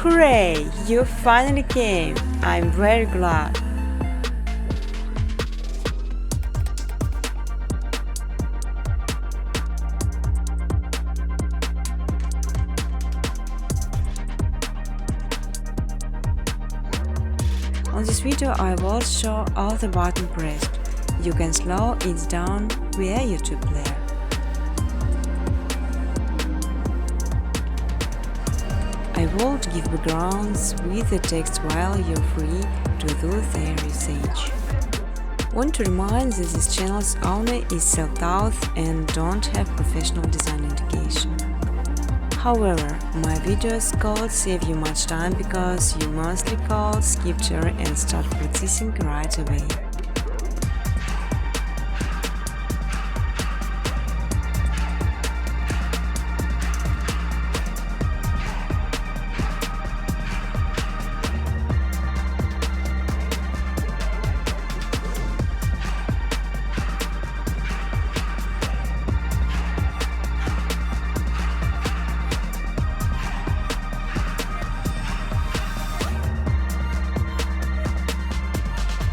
Hooray! You finally came! I'm very glad. On this video I will show all the buttons pressed. You can slow it down via YouTube player. I would give backgrounds with the text while you're free to do their usage. Want to remind that this channel's owner is self-taught and don't have professional design education. However, my videos could save you much time because you mostly could skip through and start practicing right away.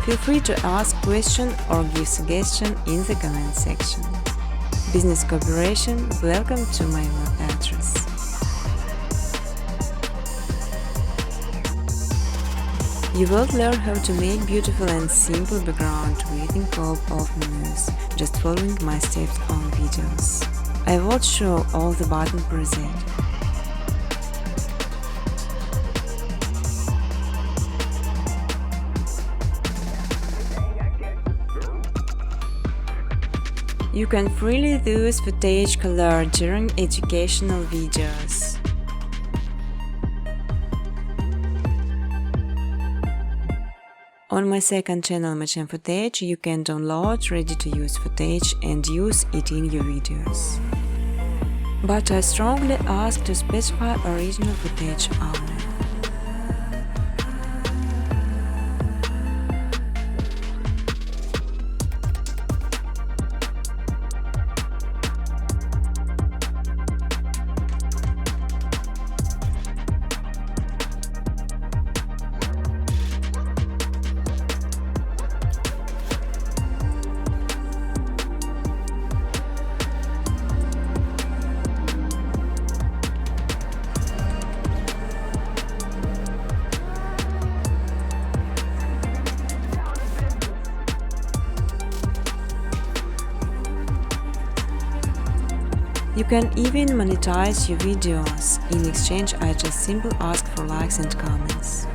Feel free to ask questions or give suggestions in the comment section. Business cooperation, welcome to my web address. You will learn how to make beautiful and simple background within a couple of minutes, just following my steps on videos. I will show all the buttons present. You can freely use footage color during educational videos. On my second channel Machine Footage, you can download ready-to-use footage and use it in your videos. But I strongly ask to specify original footage only. You can even monetize your videos. In exchange, I just simply ask for likes and comments.